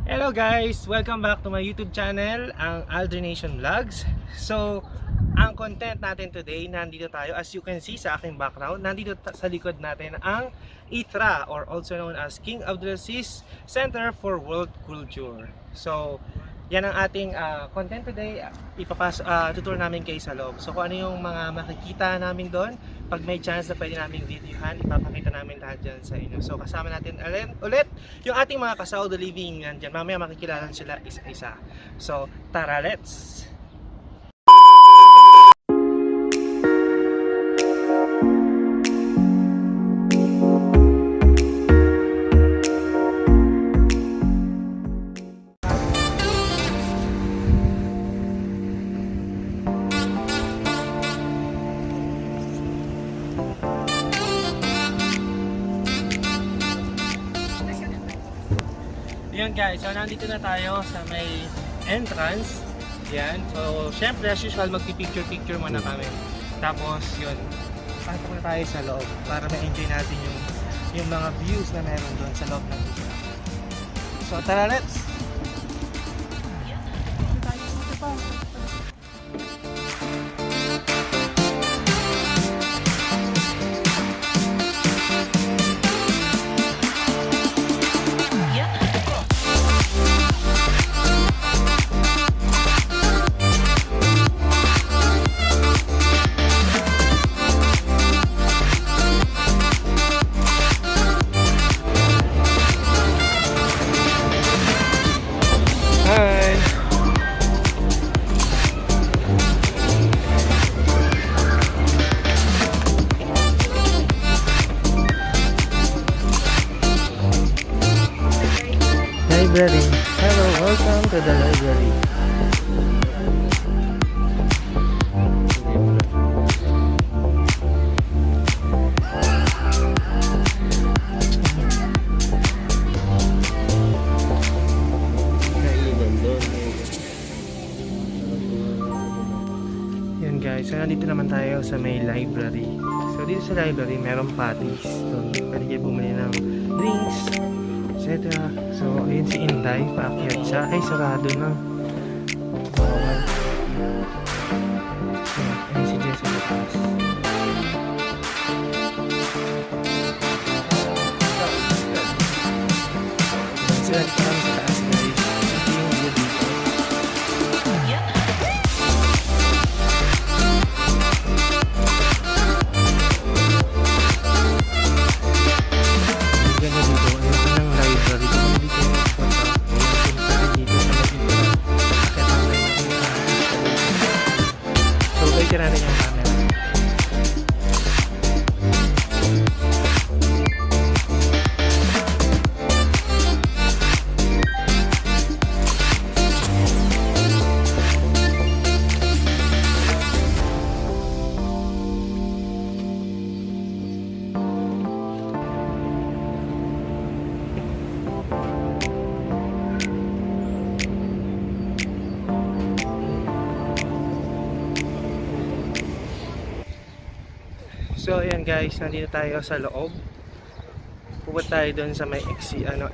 Hello guys! Welcome back to my YouTube channel, ang Aldrin Nation Vlogs. So, ang content natin today, nandito tayo, as you can see sa aking background, nandito sa likod natin ang ITRA or also known as King Abdulaziz Center for World Culture. So, yan ang ating content today. Tutur namin kayo sa loob. So, kung ano yung mga makikita namin doon, pag may chance na pwede namin videohan, ipapakita namin lahat dyan sa inyo. So, kasama natin ulit yung ating mga kasaudo living nandyan. Mamaya makikilala sila isa-isa. So, tara, let's! Yan guys, so nandito na tayo sa may entrance. Yan, so syempre as usual magpipicture-picture muna kami. Tapos yun, pasok na tayo sa loob para ma-enjoy natin yung mga views na meron doon sa loob ng ITRA. So tara, let's! Library. Hello, welcome to the library. Yan guys, so nandito naman tayo sa may library. So dito sa library, meron parties. So pwede kayo bumili ng drinks, etc. So, ayun si Inday, paakyat siya. Ay, sarado na. Okay. So, ayun si Jessica Pass. Sila dito kami sa taas, guys. Ito yung view dito. Ganda dito. Tira natin yung camera. So ayan guys, nandito tayo sa loob. Pupunta tayo doon sa may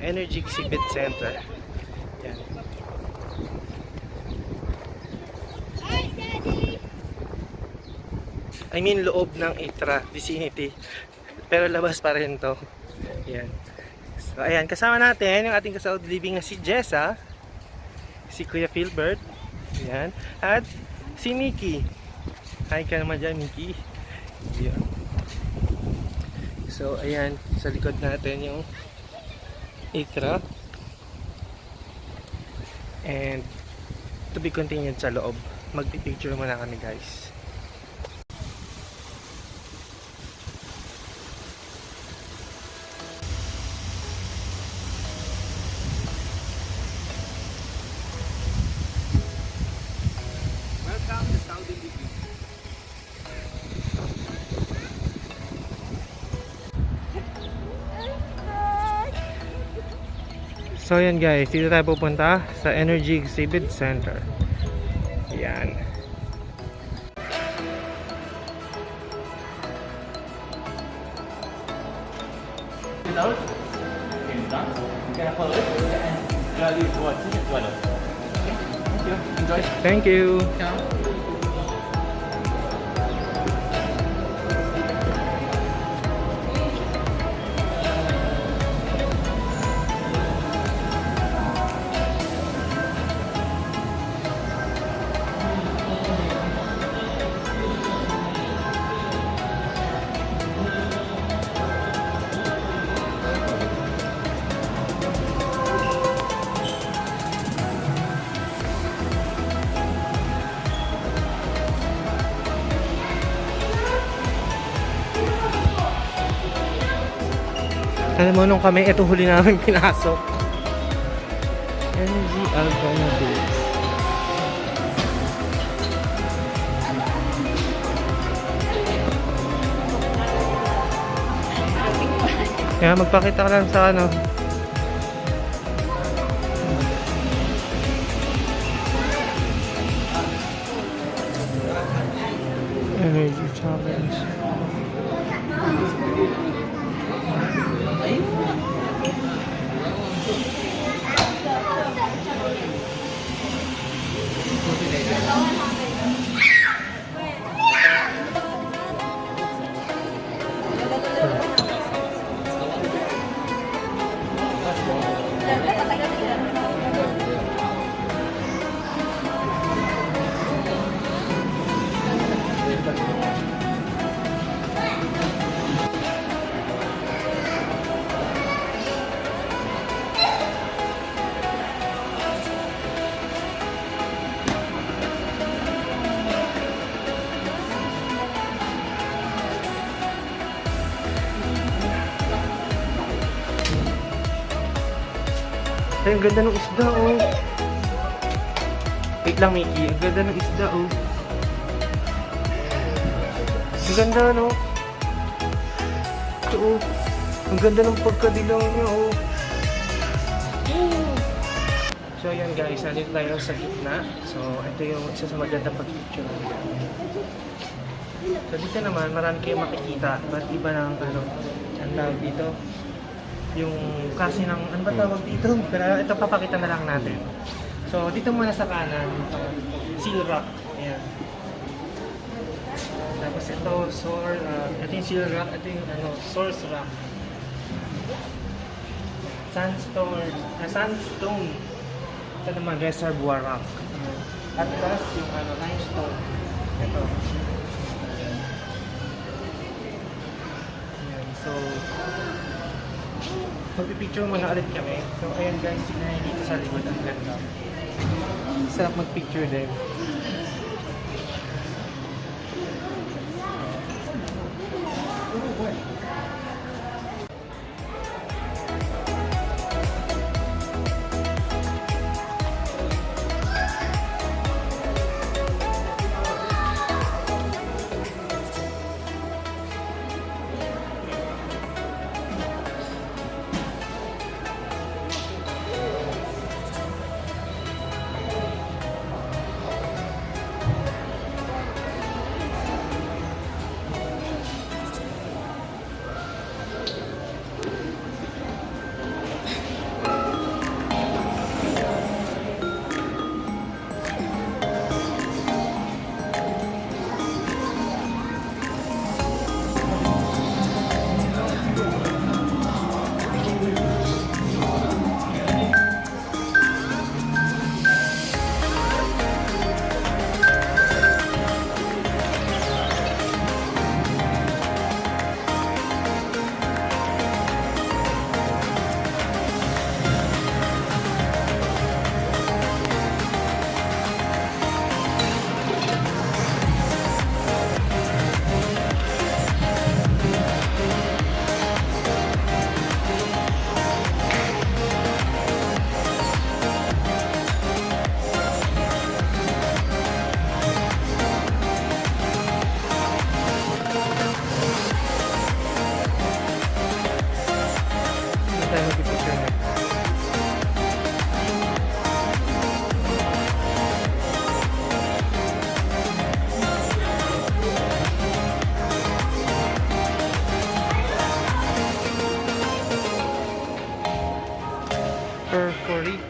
Energy Exhibit Center. Yan. I mean loob ng ITRA vicinity. Pero labas pa rin to. Yan. So ayan, kasama natin yung ating kasaudo living na si Jessa, si Kuya Philbert, yan, at si Mickey. Hi ka naman dyan, Mickey. Yan. So ayan, sa likod natin yung ITRA. And to be continued sa loob. Magpipicture muna kami guys. Welcome to Saudi Living. So yan guys, dito tayo pupunta sa Energy Exhibit Center. Yan. Kaya Thank you. Alam mo, nung kami, ito huli namin pinasok. Energy Alternatives. Kaya magpakita ka lang sa ano. Energy Challenge. Ay, ang ganda ng isda, oh. Wait lang, Mickey. Ang ganda ng isda, oh. Ang ganda, no? Ito, oh. Ang ganda ng pagkadilaw niya, oh. So, ayan guys. Nandito tayo sa gitna. So, ito yung isa sa maganda pag-picture. So, dito naman, marami kayong makikita. Ba't iba ng, ano, ang tawag dito? Yung kasi ng, ano ba tawag dito? Pero ito papakita na lang natin. So, dito muna sa kanan, Seal Rock. Ayan. Tapos ito, ito yung Seal Rock, ito yung ano, Source Rock. Sandstone. Ito naman, Reservoir Rock. Ayan. At last, yung ano, limestone. Ito. Ayan, so, magpipicture muna ulit kami. So, ayan guys, tignan dito sa likod ang ganda. Sarap magpicture din.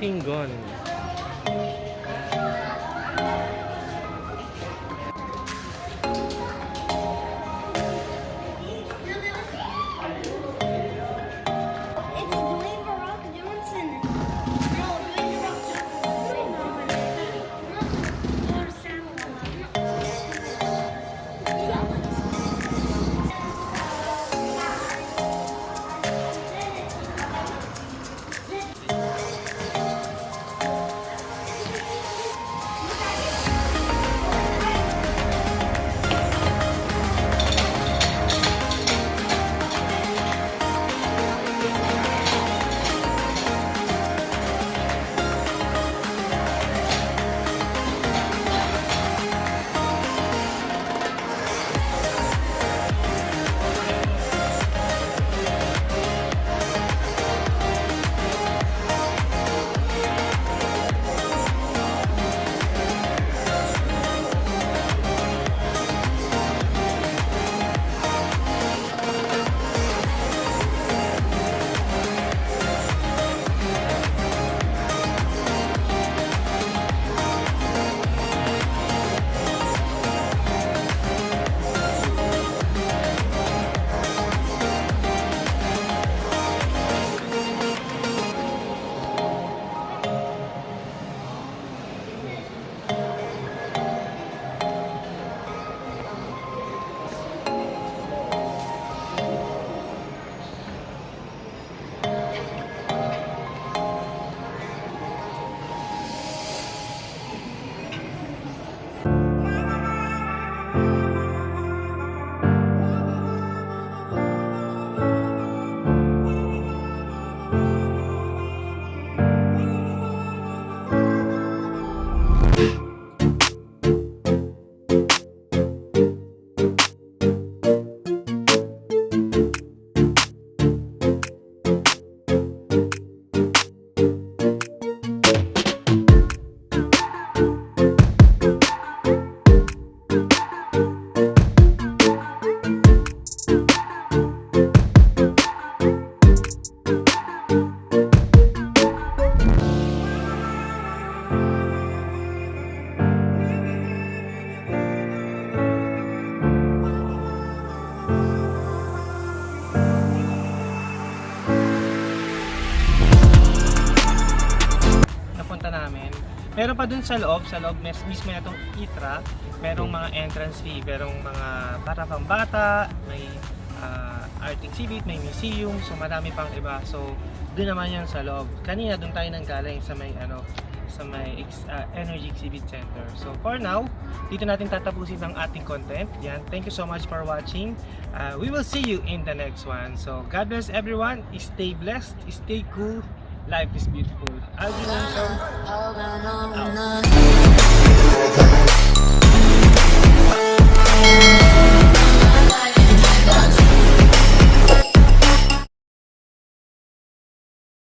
Pinggon. It's Dwayne The Rock Johnson. No, Dwayne The Rock Johnson. Or Meron pa dun sa loob mismo na itong ITRA, merong mga entrance fee, merong mga para pang bata, may art exhibit, may museum, so marami pang iba. So dun naman yan sa loob. Kanina dun tayo nanggaling sa may Energy Exhibit Center. So for now, dito natin tatapusin ang ating content. Yan. Thank you so much for watching. We will see you in the next one. So God bless everyone. Stay blessed. Stay cool. Life is beautiful. Aldrination out.